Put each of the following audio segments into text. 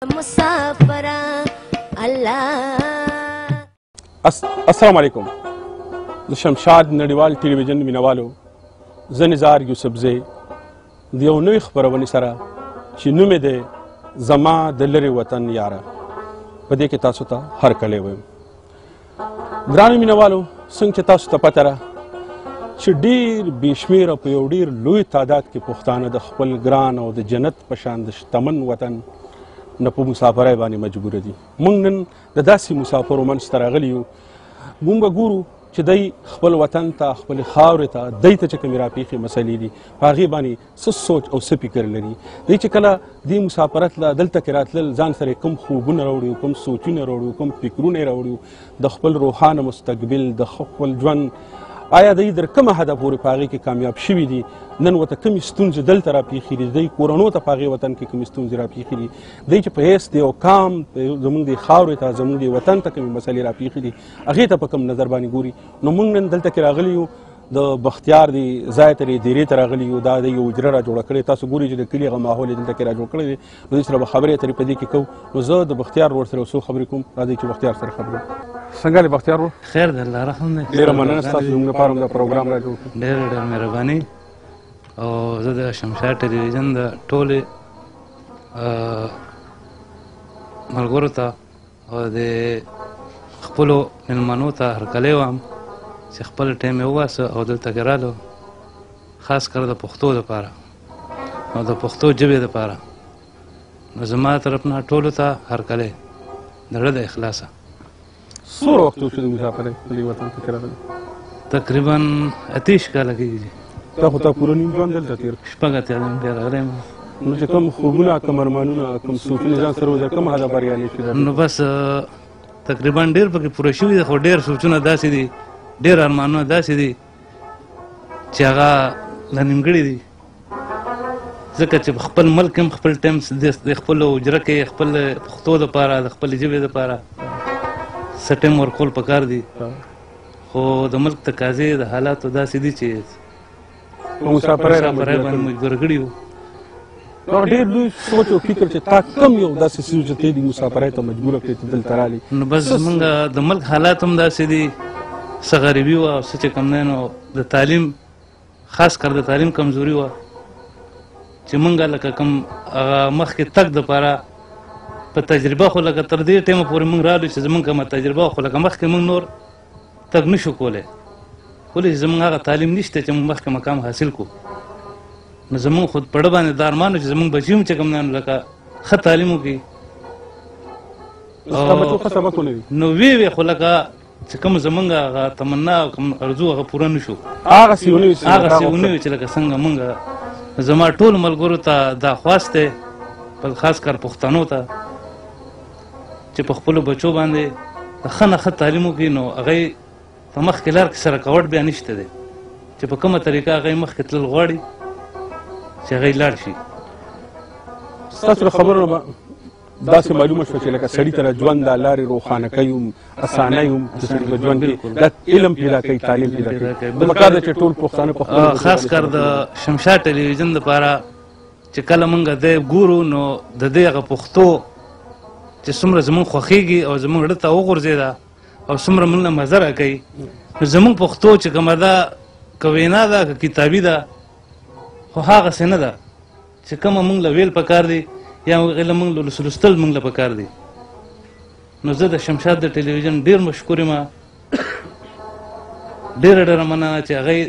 مسافر الله. السلام علیکم. د شمشاد نړیوال ټلویزیون مینوالو، زه نزار یوسفزی د یو نوې خپرونې سره چې نوم یې دی زما د لرې وطن یاره، په دې کې تاسو ته هرکلی وایم. ګرانو مینوالو، څنګه چې تاسو ته پته ده چې ډېر بې شمېره په یو ډېر لوی تعداد کې پښتانه د خپل ګران او د جنت په شان د شتمن وطن نه په مسافرۍ باندې مجبوره دي. موږ نن د داسې مسافرو منځ ته راغلي یو. موږ به ګورو چې دی خپل وطن ته، خپلې خاورې ته، دی ته چې کومې راپېښې مسلې دي په هغې باندې څه سوچ او څه فکر لري. دی چې کله دې مسافرت له دلته کې راتلل، ځان سره کوم خوبونه راوړي، کوم سوچونه راوړي، کوم فکرونه یې راوړي د خپل روښانه مستقبل، د خپل ژوند. آیا دی در کومه حده پورې په هغې کې کامیاب شوي دي؟ نن ورته کومې ستونزې دلته راپېښې دي؟ دی کورنو ته په هغې وطن کې کومې ستونزې راپېښې دي؟ دی چې په حیث د یو قام زموږ د خاورې ته، زموږ د وطن ته کومې مسلې راپېښې دي، هغې ته په کوم نظر باندې ګوري. نو موږ نن دلته کې راغلي یو، د بختیار دی ځای ته دیرې ته راغلي یو. دا د یو حجره را جوړه کړې، تاسو ګورئ چې د کلي هغه ماحول یې دلته کې را جوړ کړی دی. نو دې سره به خبرې اترې په دې کې کوو. نو زه د بختیار ورور سره څو خبرې کوم. راځئ چې بختیار سره خبرې وکړو. څنګه دی بختیار ورور؟ خیر دی، الله رحم دی. ډېره مننه ستاسو زموږ لپاره هم دا پروګرام را جوړ کړو. ډېره ډېره مهرباني. او زه د شمشاد ټلویزیون د ټولې ملګرو ته او د خپلو مېلمنو ته هرکلی وایم چې خپل ټایم یې وباسه او دلته کې رالو، خاص کر د پښتو دپاره او د پښتو ژبې دپاره. نو زما طرف نه ټولو ته هرکلی د زړه د اخلاصه. څومره وخت وشو د مسافرۍ په دې وطن کې راغلي؟ تقریبا 28 کاله کېږي. تا خو تا پوره نیم ژوند دلته تېر کړ. شپږ اتیا ځله بیا راغلی یم. نو چې کوم خوبونه، کوم ارمانونه، کوم سوچونه ځان سره وځه، کوم حده بریالي شي؟ نو بس تقریبا ډېر پکې پوره شوي دي، خو ډېر سوچونه داسې دي، ډېر ارمانونه داسې دي چې هغه لا نیمګړي دي. ځکه چې خپل ملک هم خپل ټایم د خپلو حجره کې خپل پښتو دپاره، د خپلې ژبې دپاره څه ټایم ورکول پکار دي. خو د ملک تقاضې د حالاتو داسې دي چې مسافرۍ باندې مجبوره کړي وو. ډېر لوی سوچ او فکر چې تا کم یو داسې څیز چې ته دې مسافرۍ ته مجبوره کړې چې دلته رالې؟ نو بس زمونږ د ملک حالات هم داسې دي، څه غریبي وه او څه چې کوم دی، نو د تعلیم خاص کر د تعلیم کمزوري وه چې مونږ لکه کوم هغه مخکې تګ دپاره په تجربه خو لکه تر دې ټایمه پورې مونږ رالو چې زمونږ کومه تجربه خو لکه مخکې مونږ نور تګ نه شو کولی، ولې چې زمونږ هغه تعلیم نشته چې مونږ مخکې مقام حاصل کړو. نو زمونږ خود په ډه باندې دا ارمان و چې زمونږ بچي هم چې کوم دی نو لکه ښه تعلیم وکړي. نو وی خو لکه چې کوم زمونږ هغه تمنا او کوم ارزو هغه پوره نه شو. هغسې ونه وي چې لکه څنګه مونږ زما ټول ملګرو ته دا خواست دی، خاص کر پښتنو ته چې په خپلو بچو باندې د ښه نه ښه تعلیم وکړي. نو هغوی په مخکې لار کې سره کوټ بیا نشته دی چې په کومه طریقه هغوی مخکې تلل غواړي چې هغوی لاړ شي. ستاسو له خبرو نه داسې معلومه شوه چې لکه سړي ته ژوند دا لارې روښانه کوي هم، اسانۍ هم د سړي په ژوند کې دا علم پیدا کوي، تعلیم پیدا کوي. نو پکار ده چې ټول پښتانه په خپلو خاص کر د شمشاد ټلویزیون دپاره چې کله مونږ دی ګورو نو د دې هغه پښتو چې څومره زمونږ خوښېږي او زمونږ زړه ته وغورځېده او څومره مونږ له مزه راکوي. نو زمونږ پښتو چې کومه ده، که وینا ده، که کتابي ده، خو هغسې نه ده چې کومه مونږ له ویل پکار دي یا هغې له مونږ له لوستل مونږ له پکار دي. نو زه د شمشاد د ټلویزیون ډېر مشکور یم، ډېره ډېره مننه چې هغوی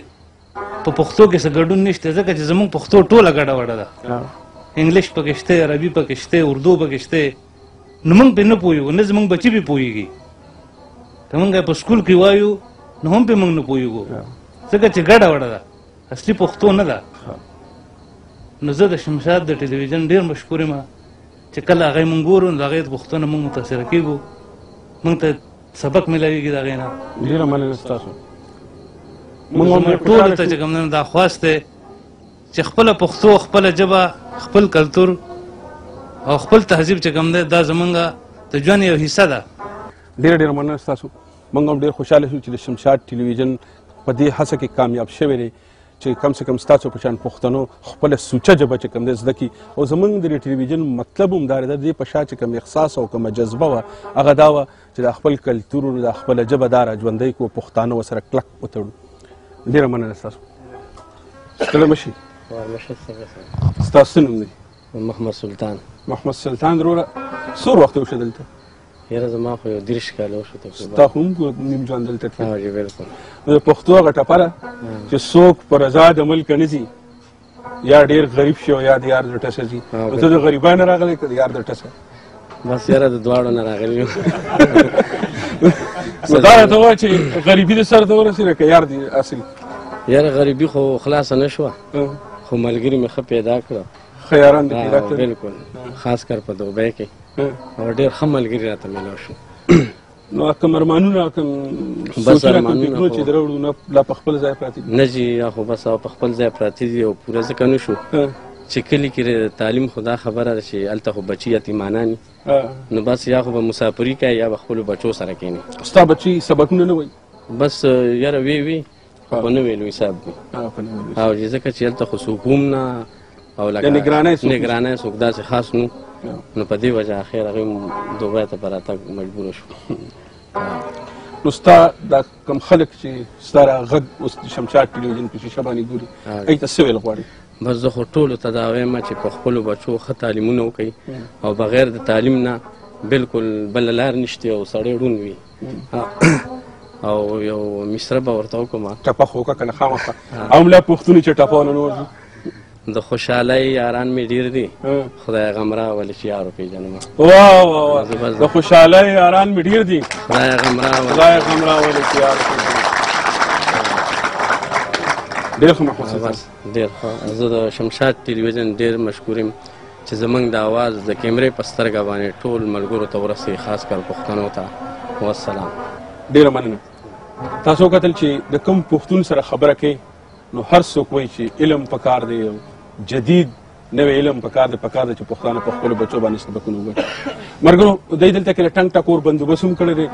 په پښتو کې څه ګډون نشته، ځکه چې زمونږ پښتو ټوله ګډه وډه ده. انګلیش پکې شته، عربي پکې شته، اردو پکې شته. نو موږ پرې نه پوهېږو، نه زموږ بچي پرې پوهېږي. که موږ یې په سکول کې وایو نو هم پرې موږ نه پوهېږو، ځکه چې ګډه وډه ده، اصلي پښتو نه ده. نو زه د شمشاد د ټلویزیون ډېر مشکور یم چې کله هغوی موږ ګورو نو د هغوی د پښتو نه موږ متاثره کېږو، موږ ته سبق میلاویږي د هغوی نه. ډېره مننه ستاسو. موږ ټولو ته چې کوم دی دا خواست دی چې خپله پښتو، خپله ژبه، خپل کلتور او خپل تهذیب چې کوم دی دا زمونږ د ژوند یو حصه ده. ډېره ډېره مننه ستاسو. موږ هم ډېر خوشحاله شو چې د شمشاد ټلویزیون په دې هڅه کې کامیاب شوی دی چې کم سے کم ستاسو په شان پښتنو خپله سوچه ژبه چې کوم دی زده کړي او زموږ د ټلویزیون مطلب هم دا دی د دې په شا چې کوم احساس او کومه جذبه وه هغه دا وه چې د خپل کلتور د خپله ژبه دا را ژوندی کړو پښتانه ورسره کلک وتړو. ډېره مننه ستاسو. ستړی مه شي. ستاسو څه نوم دی؟ محمد سلطان. محمد سلطان وروره څو وخت وشو دلته؟ یاره زما خو یو 30 کاله وشو تقریبا. ستا خو هم نیم ژوند دلته تللی. جی بالکل. نو د پښتو هغه ټپه ده چې څوک په رضا د ملکه نه ځي یا ډېر غریب شي او یا د یار د ټسه ځي. نو ته د غریبانو راغلی که د یار د ټسه؟ بس یاره د دواړو نه راغلی یم. نو دا راته ووایه چې غریبي د سر ته ورسېده که یار دې حاصل؟ یاره غریبي خو خلاصه نه شوه خو ملګري مې ښه پیدا کړه. ښه یاران دې پیدا کړل؟ بالکل خاص کر په دوبۍ کې او ډېر ښه ملګري راته میلاو شو. نو کوم ارمانونه کوم سوچونه کوم فکرونه چې دروړو نه لا په خپل ځای پراته دي؟ نه جي یا خو بس په خپل ځای پراته دي او پوره ځکه نه شو چې کلي کې تعلیم خو دا خبره ده چې هلته خو بچي یتیمانان نو بس یا خو به مسافري کوي یا به خپلو بچو سره کښېني. ستا بچي سبقونه نه وایي؟ بس یاره وی خو نه ویلو حساب دي او ځکه چې هلته خو څوک هم نه او لکه نګرانی څوک داسې خاص نو نو په دې وجه اخر هغوی دوبۍ ته په راتګ مجبوره شو. نو ستا دا کوم خلک چې ستا را غږ اوس د شمشاد ټلویزیون په شیشه باندې ګوري هغوی ته څه ویل غواړې؟ بس زه خو ټولو ته دا وایم چې په خپلو بچو ښه تعلیمونه وکوي او بغیر د تعلیم نه بالکل بله لار نشته او سړی ړوند وي او یو مصره به ورته وکړم ټپه خو وکړه که نه خامخا او ملا پښتون چې ټپونه نه وځي. د خوشحالۍ یاران مې ډېر دي خدای غمرا ولې چې یار وپېژنم. واه واه د خوشحالۍ یاران مې ډېر دي خدای غمرا ولې چې یار وپېژنم. ډېر ښه محمد سلطان. ډېر ښه. زه د شمشاد ټلویزیون ډېر مشکور یم چې زموږ د اواز د کیمرې په سترګه باندې ټول ملګرو ته ورسوي خاص کر پښتنو ته. والسلام. ډېره مننه. تاسو وکتل چې د کوم پښتون سره خبره کوي نو هر څوک وایي چې علم پکار دی او جدید نوی علم پکار دی چې پښتانه په خپلو بچو باندې سبقونه ووایي. ملګرو دوی دلته کې د ټنګ ټکور بندوبست هم کړی دی.